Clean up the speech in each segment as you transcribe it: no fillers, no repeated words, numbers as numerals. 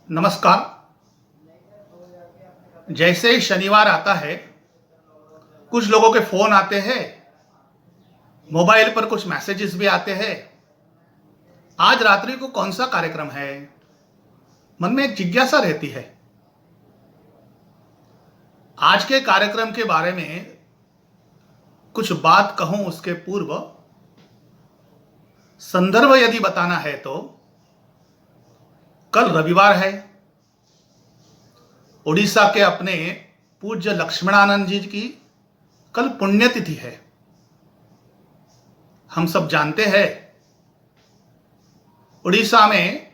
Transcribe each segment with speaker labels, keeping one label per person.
Speaker 1: नमस्कार। जैसे ही शनिवार आता है, कुछ लोगों के फोन आते हैं, मोबाइल पर कुछ मैसेजेस भी आते हैं। आज रात्रि को कौन सा कार्यक्रम है? मन में एक जिज्ञासा रहती है। आज के कार्यक्रम के बारे में कुछ बात कहूं उसके पूर्व संदर्भ यदि बताना है तो कल रविवार है। उड़ीसा के अपने पूज्य लक्ष्मणानंद जी की कल पुण्यतिथि है। हम सब जानते हैं उड़ीसा में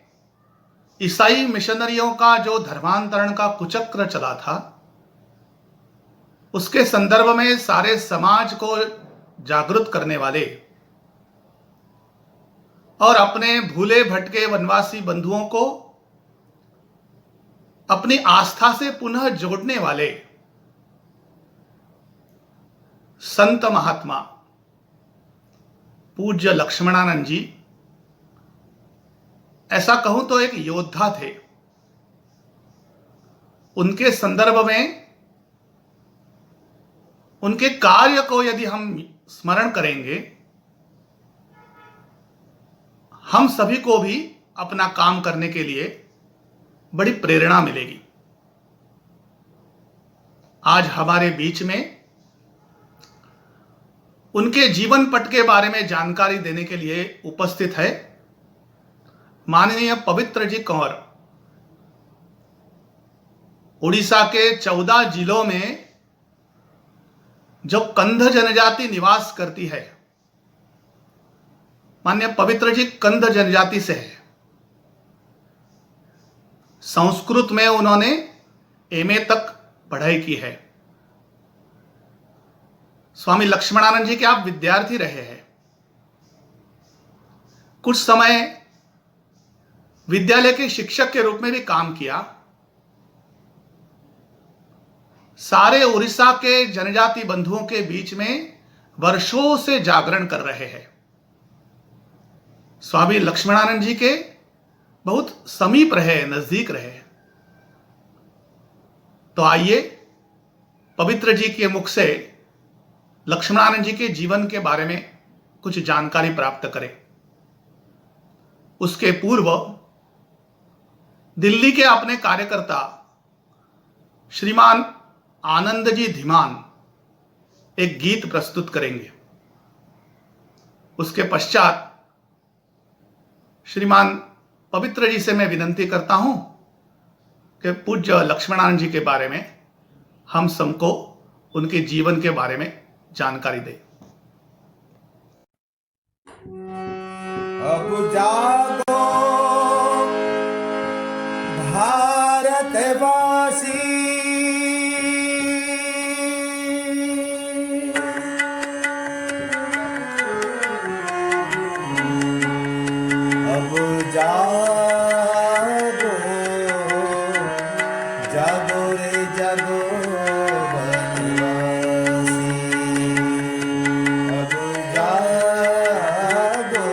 Speaker 1: ईसाई मिशनरियों का जो धर्मांतरण का कुचक्र चला था, उसके संदर्भ में सारे समाज को जागृत करने वाले और अपने भूले भटके वनवासी बंधुओं को अपनी आस्था से पुनः जोड़ने वाले संत महात्मा पूज्य लक्ष्मणानंद जी, ऐसा कहूं तो एक योद्धा थे। उनके संदर्भ में उनके कार्य को यदि हम स्मरण करेंगे, हम सभी को भी अपना काम करने के लिए बड़ी प्रेरणा मिलेगी। आज हमारे बीच में उनके जीवन पट के बारे में जानकारी देने के लिए उपस्थित है माननीय पवित्र जी कंवर। उड़ीसा के 14 जिलों में जो कंध जनजाति निवास करती है, माननीय पवित्र जी कंध जनजाति से है। संस्कृत में उन्होंने एमए तक पढ़ाई की है। स्वामी लक्ष्मणानंद जी के आप विद्यार्थी रहे हैं। कुछ समय विद्यालय के शिक्षक के रूप में भी काम किया। सारे उड़ीसा के जनजाति बंधुओं के बीच में वर्षों से जागरण कर रहे हैं। स्वामी लक्ष्मणानंद जी के बहुत समीप रहे, नजदीक रहे। तो आइए पवित्र जी के मुख से लक्ष्मणानंद जी के जीवन के बारे में कुछ जानकारी प्राप्त करें। उसके पूर्व दिल्ली के अपने कार्यकर्ता श्रीमान आनंद जी धीमान एक गीत प्रस्तुत करेंगे। उसके पश्चात श्रीमान पवित्र जी से मैं विनंती करता हूं कि पूज्य लक्ष्मणानंद जी के बारे में हम सबको उनके जीवन के बारे में जानकारी दें।
Speaker 2: अब जागो भारतवासी, अब जागो, जागो रे जागो वनवासी। अब जागो,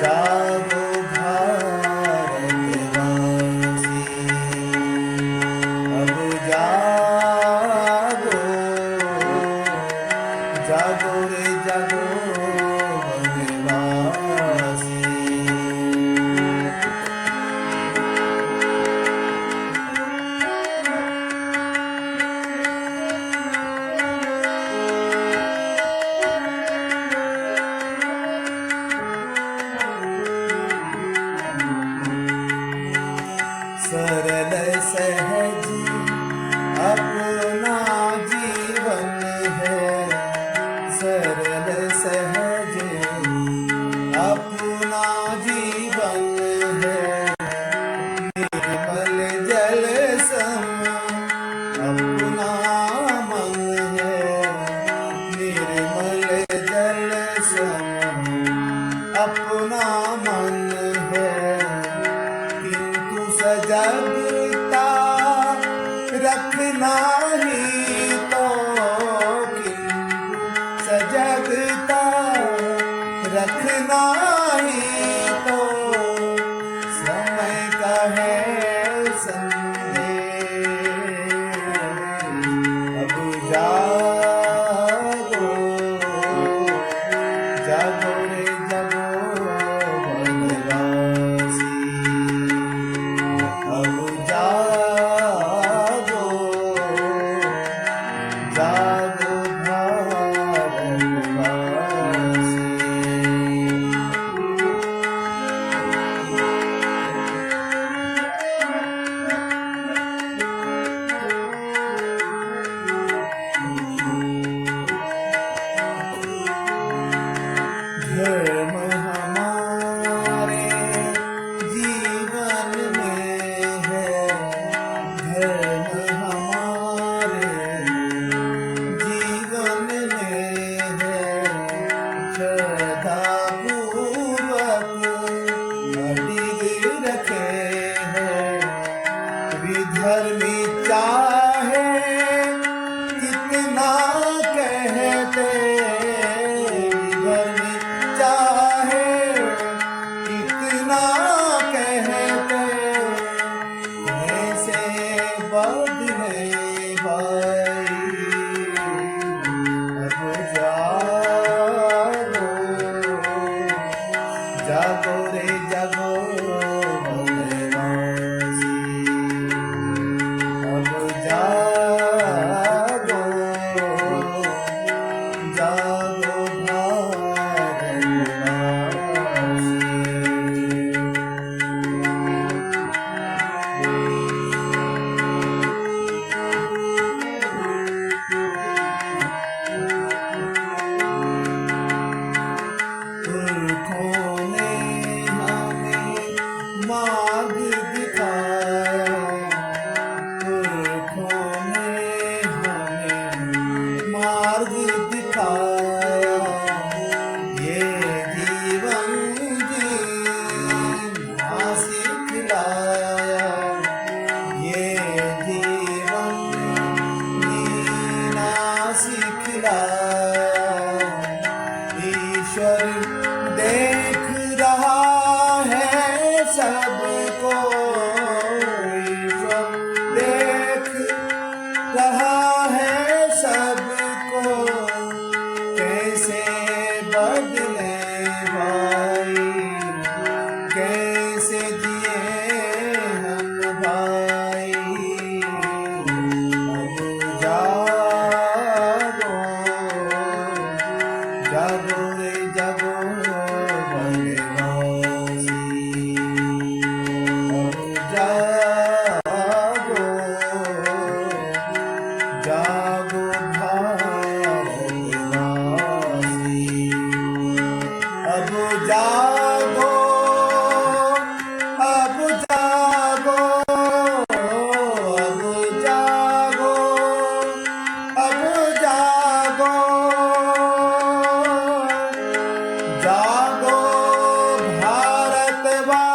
Speaker 2: जागो भारतवासी। अब जागो, जागो रे जागो वनवासी। सरल सहज अपना जीवन है, सरल सहज अपना जीवन है। निर्मल जल सम अपना मन है, निर्मल जल सम अपना मन है। किंतु सजगता रखना ही तो, किंतु सजगता रखना ही तो, समय जागो रे जागो वनवासी, अब जागो जागो पुरखों ने हमें मार्ग दिखाया, पुरखों ने हमें मार्ग दिखाया, ये जीवन जीना सिखलाया, ये जीवन जीना सिखलाया। ईश्वर देख रहा है सबको, ईश्वर देख रहा है सबको, कैसे बदले भाई, कैसे जिए हम भाई। अब जागो जागो रे जागो वनवासी, अब जागो जागो भारतवासी, अब जागो अब जागो अब जागो अब जागो जागो भारतवासी,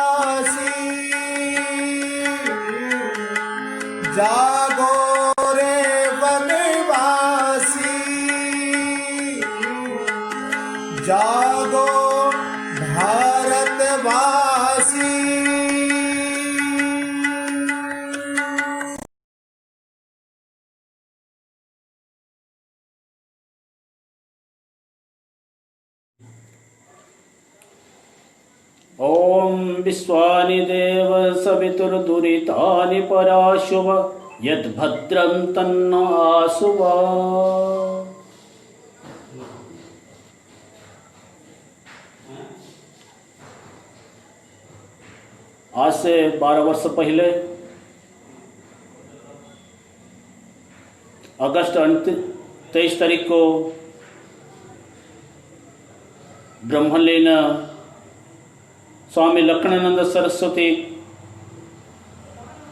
Speaker 2: जागो रे वनवासी, जागो भारतवासी।
Speaker 3: ॐ विश्वानि देव सवितुर्दुरितानि पराशुव यद्भद्रं तन्न आशुव। आज से 12 वर्ष पहले अगस्त 23 तारीख को ब्रह्मलीन स्वामी लक्ष्मणानंद सरस्वती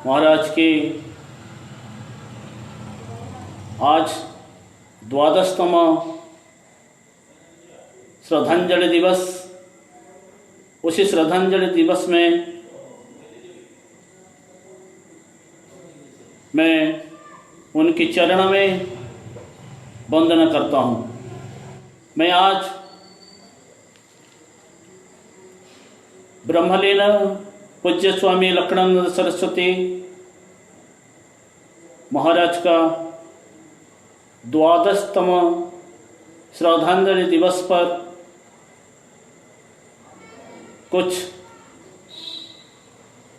Speaker 3: महाराज की आज 12वां श्रद्धांजलि दिवस। उसी श्रद्धांजलि दिवस में मैं उनकी चरण में वंदना करता हूँ। मैं आज ब्रह्मलीन पूज्य स्वामी लक्ष्मणानंद सरस्वती महाराज का 12वां श्रद्धांजलि दिवस पर कुछ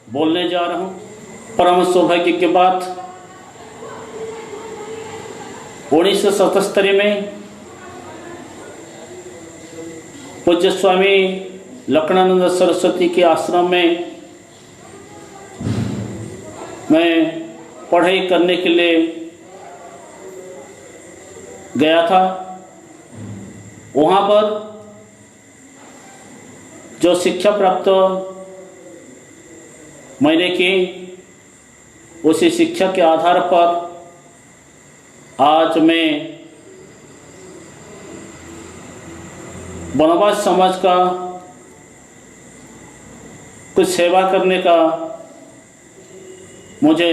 Speaker 3: बोलने जा रहा हूँ। परम सौभाग्य की बात 1977 में पूज्य स्वामी लक्ष्मणानंद सरस्वती के आश्रम में मैं पढ़ाई करने के लिए गया था। वहाँ पर जो शिक्षा प्राप्त मैंने की, उसी शिक्षा के आधार पर आज मैं वनवास समाज का कुछ सेवा करने का मुझे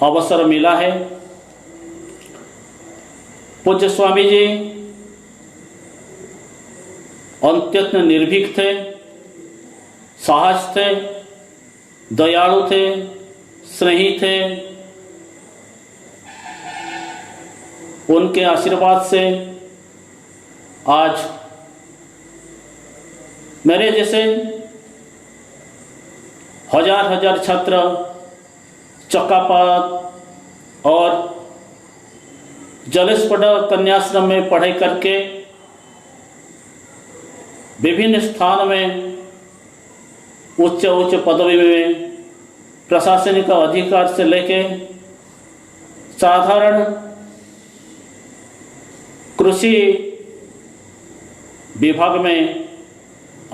Speaker 3: अवसर मिला है। पूज्य स्वामी जी अत्यंत निर्भीक थे, साहस थे, दयालु थे, स्नेही थे। उनके आशीर्वाद से आज मेरे जैसे हजार हजार छात्र चक्कापात और जलेस्पट कन्याश्रम में पढ़ाई करके विभिन्न स्थान में उच्च उच्च पदवी में प्रशासनिक अधिकार से लेके साधारण कृषि विभाग में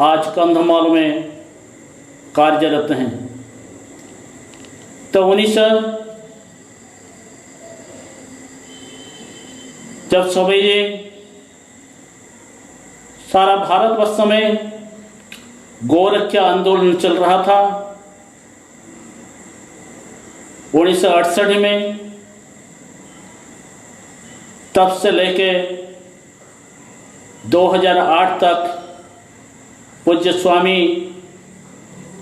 Speaker 3: आज कंधमाल में कार्यरत हैं। तो 19 जब स्वामी जी सारा भारतवर्ष में गोरक्षा आंदोलन चल रहा था, 1968 में, तब से लेके 2008 तक पूज्य स्वामी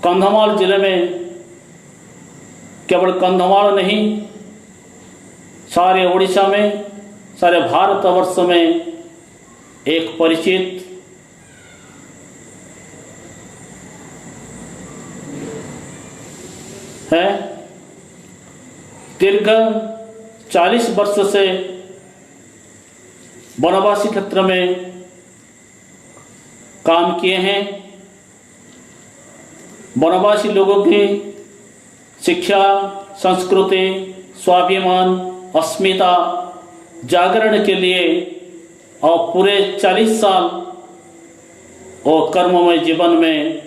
Speaker 3: कंधमाल जिले में, केवल कंधमाल नहीं, सारे उड़ीसा में, सारे भारतवर्ष में एक परिचित है। दीर्घ 40 वर्ष से वनवासी क्षेत्र में काम किए हैं। वनवासी लोगों की शिक्षा, संस्कृति, स्वाभिमान, अस्मिता जागरण के लिए और पूरे 40 साल और कर्ममय जीवन में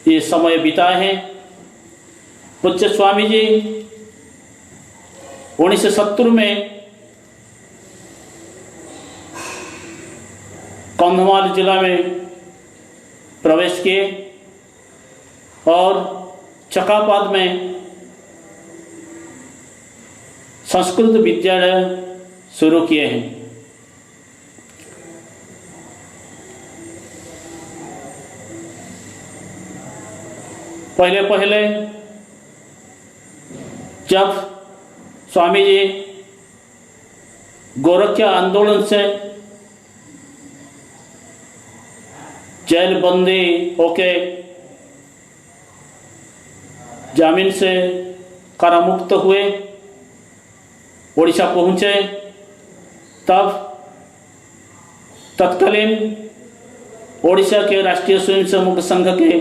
Speaker 3: ये समय बिताए हैं। पूज्य स्वामी जी 1970 में कंधमाल जिला में प्रवेश किए और चकापात में संस्कृत विद्यालय शुरू किए हैं। पहले जब स्वामी जी गोरक्षा आंदोलन से जेल बंदी होके जामीन से कारामुक्त हुए, उड़ीसा पहुंचे, तब तत्कालीन ओडिशा के राष्ट्रीय स्वयंसेवक संघ के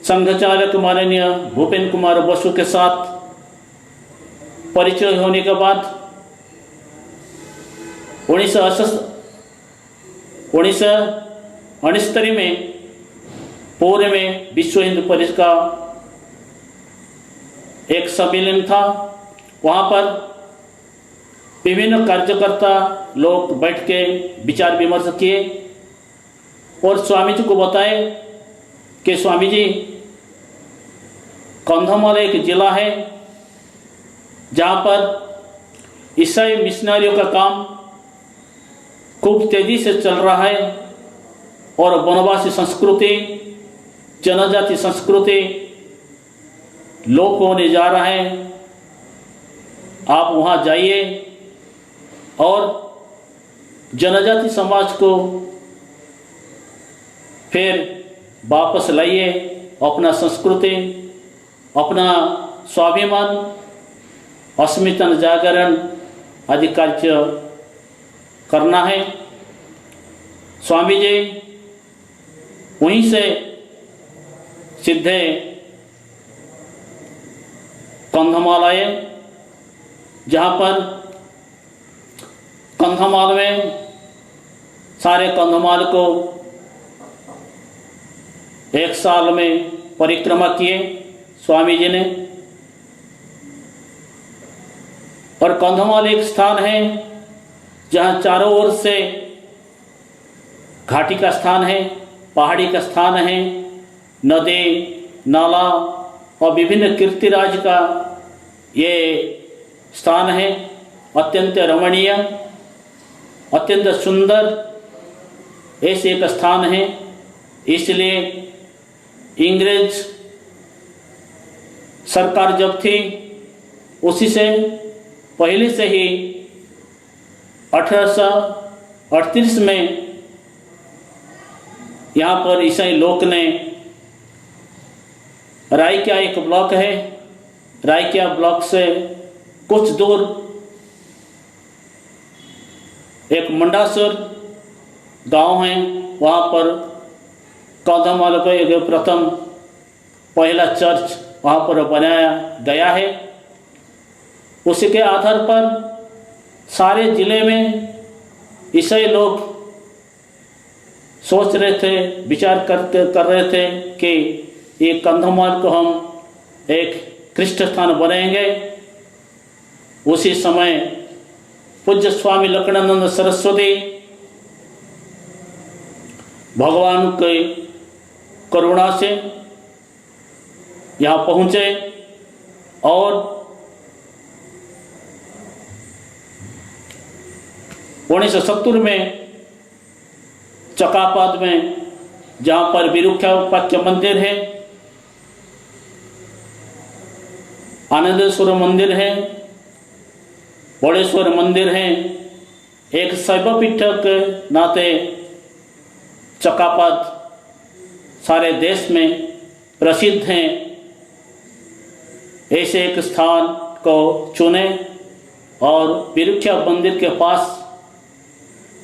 Speaker 3: संघ चालक माननीय भूपेन कुमार बसु के साथ परिचय होने के बाद 1969 में पूरे में विश्व हिंदू परिषद का एक सम्मेलन था। वहाँ पर विभिन्न कार्यकर्ता लोग बैठ के विचार विमर्श किए और स्वामी जी को बताए कि स्वामी जी, कंधमाल एक जिला है जहाँ पर ईसाई मिशनरियों का काम खूब तेजी से चल रहा है और वनवासी संस्कृति, जनजाति संस्कृति लोप होने जा रहा है। आप वहाँ जाइए और जनजाति समाज को फिर वापस लाइए, अपना संस्कृति, अपना स्वाभिमान, अस्मिता जागरण आदि कार्य करना है। स्वामी जी वहीं से सीधे कंधमाल आए, जहाँ पर कंधमाल में सारे कंधमाल को एक साल में परिक्रमा किए स्वामी जी ने। और कंधमाल एक स्थान है जहाँ चारों ओर से घाटी का स्थान है, पहाड़ी का स्थान है, नदी, नाला और विभिन्न कीर्तिराज का ये स्थान है। अत्यंत रमणीय, अत्यंत सुंदर ऐसे एक स्थान है। इसलिए इंग्रेज सरकार जब थी उसी से पहले से ही 1838 में यहाँ पर ईसाई लोक ने रायकिया एक ब्लॉक है, रायकिया ब्लॉक से कुछ दूर एक मंडासुर गांव है, वहाँ पर कौंधमाल का एक प्रथम पहला चर्च वहाँ पर बनाया गया है। उसी के आधार पर सारे जिले में ईसाई लोग सोच रहे थे, विचार कर रहे थे कि ये कंधमाल को हम एक कृष्ण स्थान बनाएंगे। उसी समय पूज्य स्वामी लक्ष्मणानंद सरस्वती भगवान की करुणा से यहाँ पहुँचे और 1970 में चकापात में, जहाँ पर विरूपाक्ष मंदिर है, आनंदेश्वर मंदिर है, बड़ेश्वर मंदिर है, एक शैवपीठ के नाते चकापात सारे देश में प्रसिद्ध हैं। ऐसे एक स्थान को चुने और विरूपाक्ष मंदिर के पास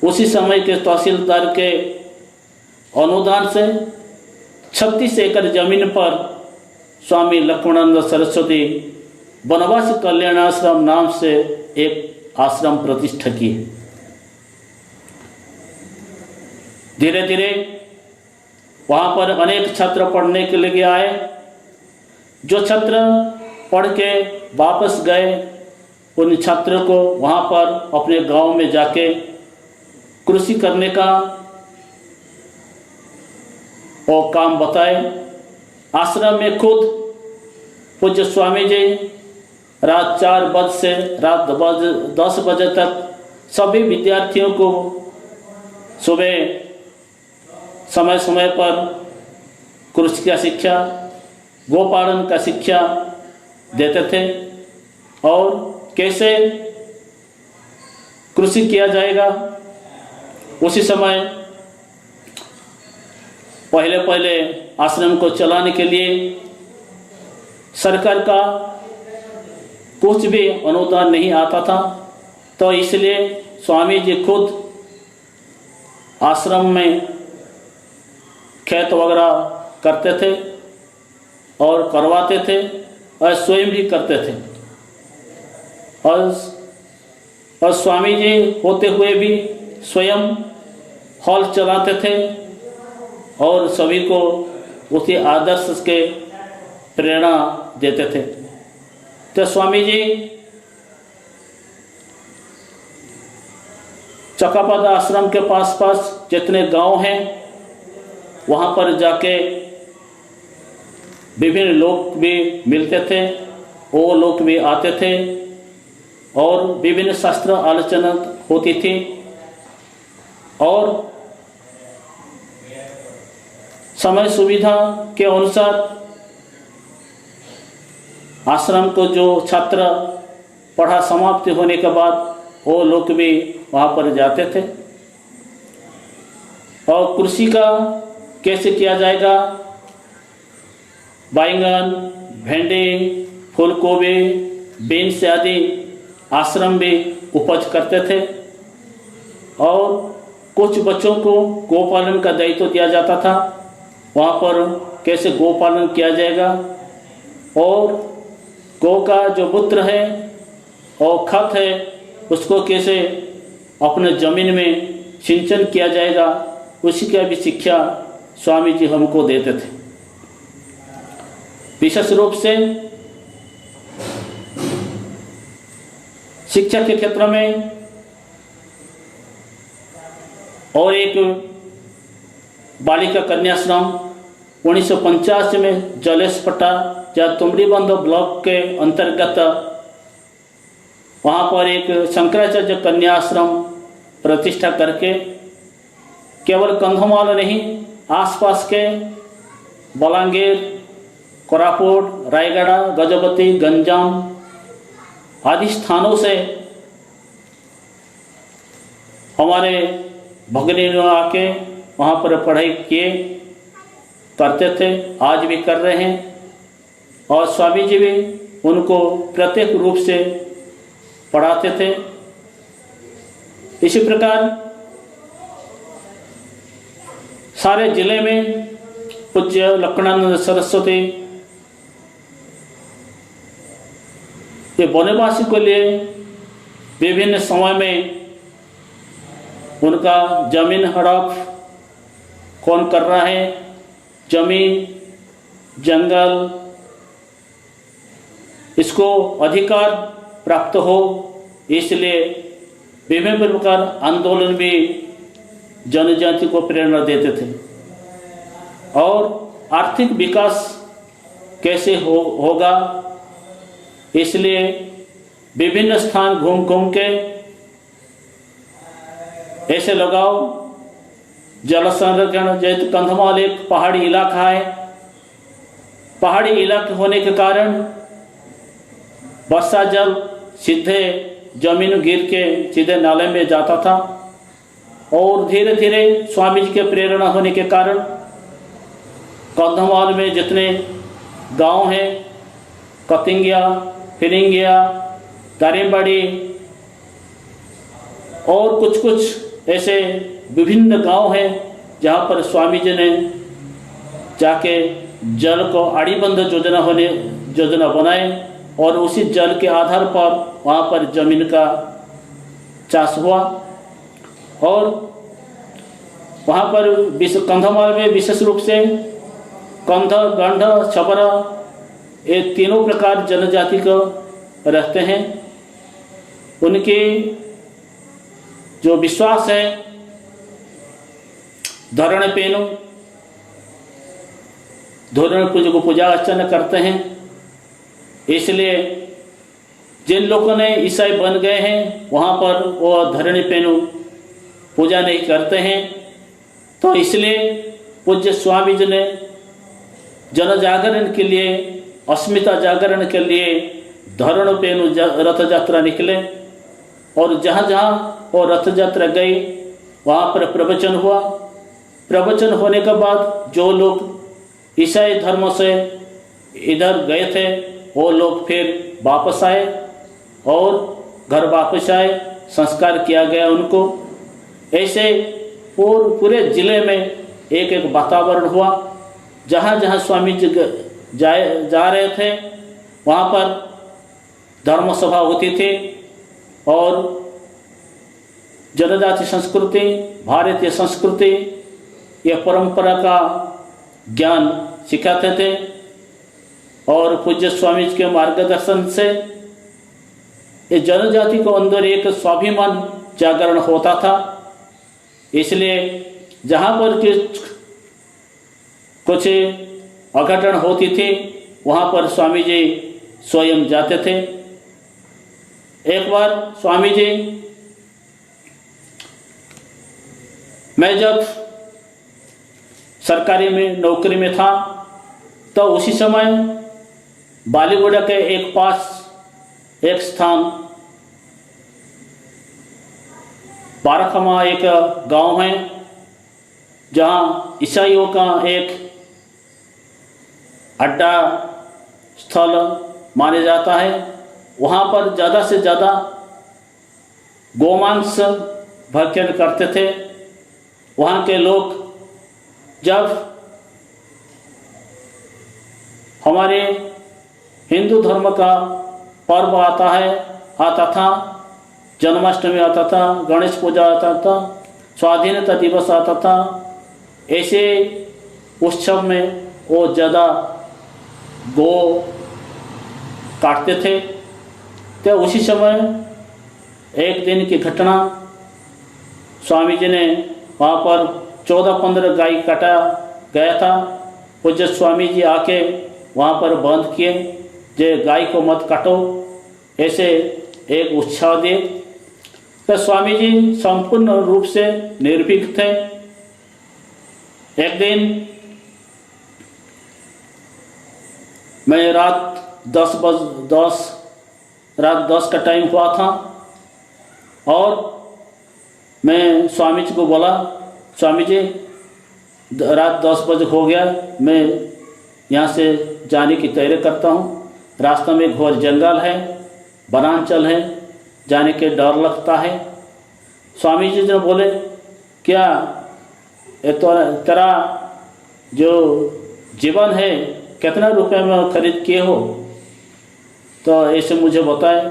Speaker 3: उसी समय के तहसीलदार के अनुदान से 36 एकड़ जमीन पर स्वामी लक्ष्मणानंद सरस्वती वनवासी कल्याण आश्रम नाम से एक आश्रम प्रतिष्ठा की। धीरे धीरे वहाँ पर अनेक छात्र पढ़ने के लिए आए। जो छात्र पढ़ के वापस गए, उन छात्रों को वहाँ पर अपने गांव में जाके कृषि करने का और काम बताए। आश्रम में खुद पूज्य स्वामी जी रात 4 बजे से रात 10 बजे तक सभी विद्यार्थियों को सुबह समय समय पर कृषि का शिक्षा, गोपालन का शिक्षा देते थे और कैसे कृषि किया जाएगा। उसी समय पहले आश्रम को चलाने के लिए सरकार का कुछ भी अनुदान नहीं आता था, तो इसलिए स्वामी जी खुद आश्रम में खेत वगैरह करते थे और करवाते थे और स्वयं भी करते थे। और स्वामी जी होते हुए भी स्वयं हॉल चलाते थे और सभी को उसी आदर्श के प्रेरणा देते थे। तो स्वामी जी चकापात आश्रम के पास जितने गांव हैं वहाँ पर जाके विभिन्न लोग भी मिलते थे, वो लोग भी आते थे और विभिन्न शास्त्र आलोचना होती थी और समय सुविधा के अनुसार आश्रम को जो छात्र पढ़ा समाप्ति होने के बाद वो लोग भी वहाँ पर जाते थे और कृषि का कैसे किया जाएगा, बैंगन, भिंडी, फूलगोभी, बीन्स आदि आश्रम भी उपज करते थे और कुछ बच्चों को गोपालन का दायित्व दिया जाता था। वहाँ पर कैसे गोपालन किया जाएगा और गौ का जो मूत्र है और खत है उसको कैसे अपने जमीन में सिंचन किया जाएगा, उसी का भी शिक्षा स्वामी जी हमको देते थे। विशेष रूप से शिक्षा के क्षेत्र में और एक बालिका कन्याश्रम 1985 में जलेशपट्टा या तुमड़ीबंध ब्लॉक के अंतर्गत वहाँ पर एक शंकराचार्य कन्याश्रम प्रतिष्ठा करके केवल कंधमाल नहीं, आसपास के बलांगीर, कोरापुट, रायगढ़, गजपति, गंजाम आदि स्थानों से हमारे भगिनी आके वहाँ पर पढ़ाई किए करते थे, आज भी कर रहे हैं। और स्वामी जी भी उनको प्रत्येक रूप से पढ़ाते थे। इसी प्रकार सारे जिले में पूज्य लक्ष्मणानंद सरस्वती ये बनवासी के लिए विभिन्न समय में उनका जमीन हड़प कौन कर रहा है, जमीन जंगल इसको अधिकार प्राप्त हो, इसलिए विभिन्न प्रकार आंदोलन भी जनजाति को प्रेरणा देते थे। और आर्थिक विकास कैसे होगा, इसलिए विभिन्न स्थान घूम घूम के ऐसे लगाओ जल संरक्षण। जैसे कंधमाल एक पहाड़ी इलाका है, पहाड़ी इलाके होने के कारण वर्षा जल सीधे जमीन गिर के सीधे नाले में जाता था। और धीरे धीरे स्वामी जी के प्रेरणा होने के कारण कंधमाल में जितने गांव हैं, कतिंगिया, फिरिंगिया, दारिमबाड़ी और कुछ कुछ ऐसे विभिन्न गांव हैं जहां पर स्वामी जी ने जाके जल को आड़ीबंद योजना बनाए और उसी जल के आधार पर वहाँ पर जमीन का चाष हुआ। और वहाँ पर कंधमाल में विशेष रूप से कंध, गंध, छबरा ये तीनों प्रकार जनजाति को रहते हैं। उनके जो विश्वास है, धरण पेनु धोरण पूजा को पूजा अर्चना करते हैं। इसलिए जिन लोगों ने ईसाई बन गए हैं वहाँ पर वो धरणी पेनु पूजा नहीं करते हैं। तो इसलिए पूज्य स्वामी जी ने जन जागरण के लिए, अस्मिता जागरण के लिए धरण पेनु रथ यात्रा निकले। और जहाँ जहाँ वो रथ यात्रा गई वहाँ पर प्रवचन हुआ। प्रवचन होने के बाद जो लोग ईसाई धर्म से इधर गए थे वो लोग फिर वापस आए और घर वापस आए, संस्कार किया गया उनको। ऐसे पूरे जिले में एक एक वातावरण हुआ। जहाँ जहाँ स्वामी जी जा रहे थे वहाँ पर धर्म सभा होती थी और जनजाति संस्कृति, भारतीय संस्कृति, यह परंपरा का ज्ञान सिखाते थे। और पूज्य स्वामी जी के मार्गदर्शन से इस जनजाति को अंदर एक स्वाभिमान जागरण होता था। इसलिए जहाँ पर कुछ अघटन होती थी वहाँ पर स्वामी जी स्वयं जाते थे। एक बार स्वामी जी, मैं जब सरकारी में नौकरी में था तो उसी समय बालीगुड़ा के एक पास एक स्थान बाराखमा एक गांव है जहां ईसाइयों का एक अड्डा स्थल माना जाता है। वहां पर ज़्यादा से ज़्यादा गोमांस भक्षण करते थे। वहाँ के लोग जब हमारे हिंदू धर्म का पर्व आता था, जन्माष्टमी आता था, गणेश पूजा आता था, स्वाधीनता दिवस आता था, ऐसे उत्सव में वो ज़्यादा गो काटते थे। तो उसी समय एक दिन की घटना, स्वामी जी ने वहाँ पर 14-15 गाय काटा गया था। पूज्य स्वामी जी आके वहाँ पर बंद किए, जे गाय को मत काटो, ऐसे एक उत्साह दिए। तो स्वामी जी संपूर्ण रूप से निर्भीक थे। एक दिन मैं रात 10 का टाइम हुआ था और मैं स्वामी जी को बोला, स्वामी जी रात 10 बजे हो गया, मैं यहाँ से जाने की तैयारी करता हूँ। रास्ते में घोर जंगल है, वनांचल है, जाने के डर लगता है। स्वामी जी ने बोले, क्या ये तो तेरा जो जीवन है कितना रुपए में खरीद किए हो? तो ऐसे मुझे बताए।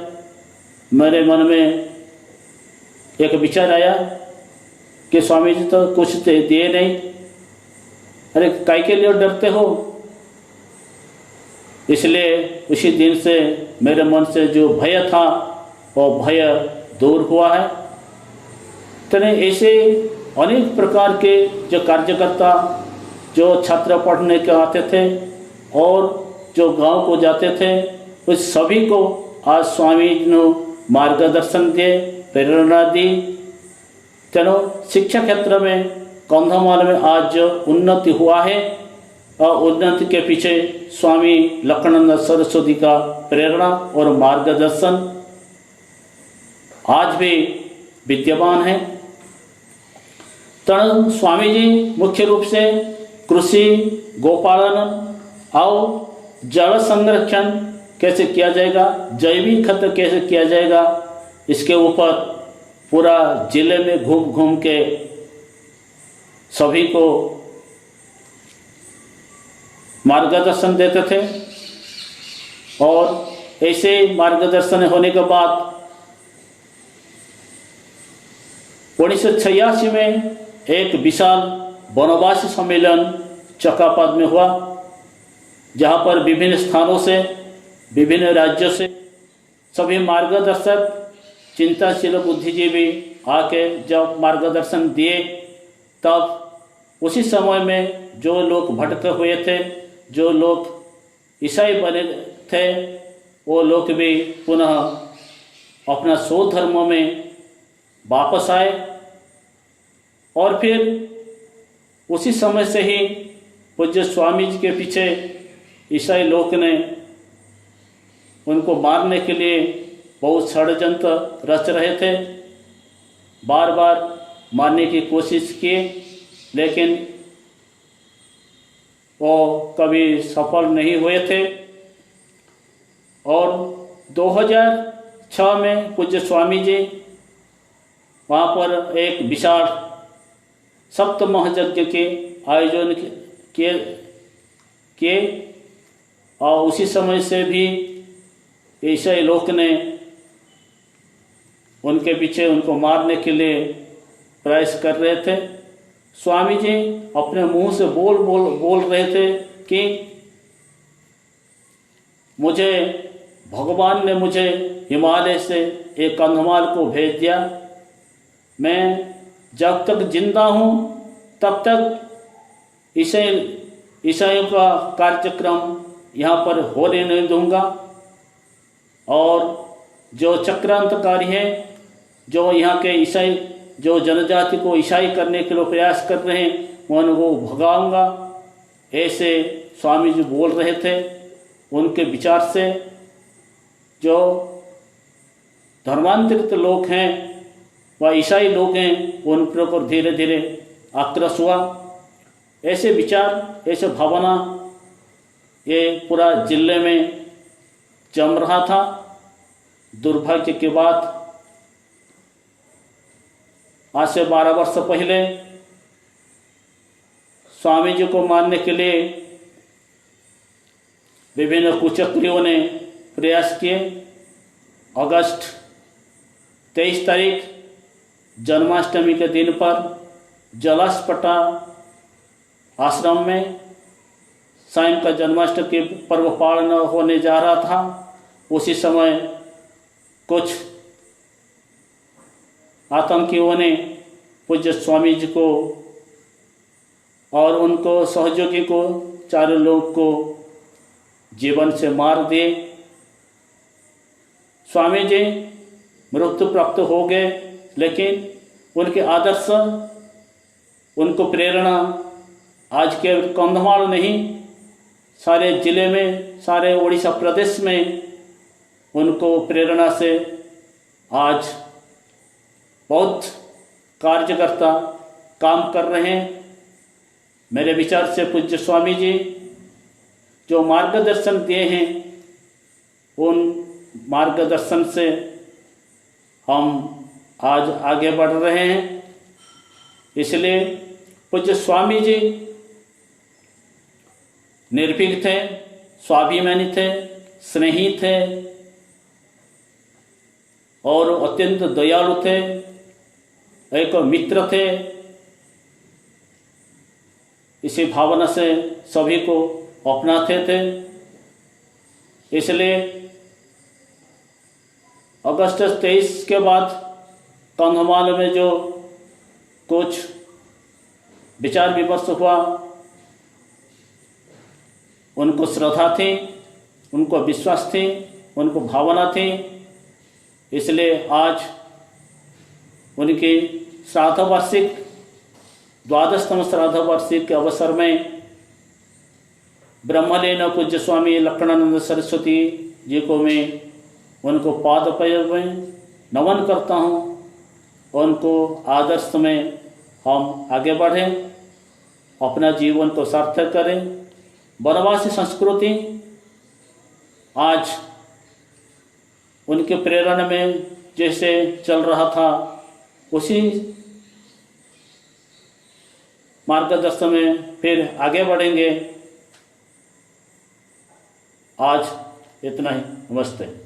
Speaker 3: मेरे मन में एक विचार आया कि स्वामी जी तो कुछ दिए नहीं, अरे काय के लिए डरते हो? इसलिए उसी दिन से मेरे मन से जो भय था वो भय दूर हुआ है। तो ऐसे अनेक प्रकार के जो कार्यकर्ता, जो छात्र पढ़ने के आते थे और जो गांव को जाते थे, उस सभी को आज स्वामी जी ने मार्गदर्शन दिए, प्रेरणा दी। तेणु शिक्षा क्षेत्र में कंधमाल में आज जो उन्नति हुआ है और उन्नति के पीछे स्वामी लक्ष्मणानंद सरस्वती का प्रेरणा और मार्गदर्शन आज भी विद्यमान है। तेणु स्वामी जी मुख्य रूप से कृषि, गोपालन और जल संरक्षण कैसे किया जाएगा, जैविक खत कैसे किया जाएगा, इसके ऊपर पूरा जिले में घूम घूम के सभी को मार्गदर्शन देते थे। और ऐसे मार्गदर्शन होने के बाद 1986 में एक विशाल वनवासी सम्मेलन चकापात में हुआ, जहाँ पर विभिन्न स्थानों से, विभिन्न राज्यों से सभी मार्गदर्शक, चिंताशील बुद्धिजीवी आके जब मार्गदर्शन दिए, तब उसी समय में जो लोग भटके हुए थे, जो लोग ईसाई बने थे, वो लोग भी पुनः अपना सौ धर्मों में वापस आए। और फिर उसी समय से ही पूज्य स्वामी जी के पीछे ईसाई लोग ने उनको मारने के लिए बहुत षड्यंत्र रच रहे थे, बार बार मारने की कोशिश किए, लेकिन वो कभी सफल नहीं हुए थे। और 2006 में पूज्य स्वामी जी वहाँ पर एक विशाल सप्त महायज्ञ के आयोजन किए और उसी समय से भी ईसाई लोग ने उनके पीछे उनको मारने के लिए प्रयास कर रहे थे। स्वामी जी अपने मुंह से बोल रहे थे कि मुझे भगवान ने मुझे हिमालय से एक कंधमाल को भेज दिया, मैं जब तक जिंदा हूँ तब तक ईसाइयों का कार्यक्रम यहाँ पर होने नहीं दूंगा। और जो चक्रांतकारी हैं, जो यहाँ के ईसाई, जो जनजाति को ईसाई करने के लिए प्रयास कर रहे हैं, मैं उनको भगाऊंगा। ऐसे स्वामी जी बोल रहे थे। उनके विचार से जो धर्मांतरित लोग हैं व ईसाई लोग हैं, उन पर धीरे धीरे आक्रोश हुआ। ऐसे विचार, ऐसे भावना ये पूरा जिले में जम रहा था। दुर्भाग्य की बात, आज से 12 वर्ष पहले स्वामी जी को मारने के लिए विभिन्न कुचक्रियों ने प्रयास किए। अगस्त 23 तारीख जन्माष्टमी के दिन पर जलासपटा आश्रम में स्वयं का जन्माष्टमी के पर्व पालन होने जा रहा था। उसी समय कुछ आतंकियों ने पूज्य स्वामी जी को और उनको सहयोगी को, चारों लोग को जीवन से मार दिए। स्वामी जी मृत्यु प्राप्त हो गए, लेकिन उनके आदर्श, उनको प्रेरणा आज के कंधमाल नहीं, सारे जिले में, सारे उड़ीसा प्रदेश में उनको प्रेरणा से आज बहुत कार्यकर्ता काम कर रहे हैं। मेरे विचार से पूज्य स्वामी जी जो मार्गदर्शन दिए हैं उन मार्गदर्शन से हम आज आगे बढ़ रहे हैं। इसलिए पूज्य स्वामी जी निर्भीक थे, स्वाभिमानी थे, स्नेही थे और अत्यंत दयालु थे, एक मित्र थे। इसी भावना से सभी को अपनाते थे। इसलिए अगस्त 23 के बाद कंधमाल में जो कुछ विचार विमर्श हुआ, उनको श्रद्धा थी, उनको विश्वास थी, उनको भावना थी। इसलिए आज उनकी श्राद्ध वार्षिक 12तम श्राद्ध वार्षिक के अवसर में ब्रह्मलीन पूज्य स्वामी लक्ष्मणानंद सरस्वती जी को मैं उनको पाद में नमन करता हूँ। उनको आदर्श में हम आगे बढ़ें, अपना जीवन को सार्थक करें। वनवासी संस्कृति आज उनके प्रेरणा में जैसे चल रहा था उसी मार्गदर्शन में फिर आगे बढ़ेंगे। आज इतना ही। नमस्ते।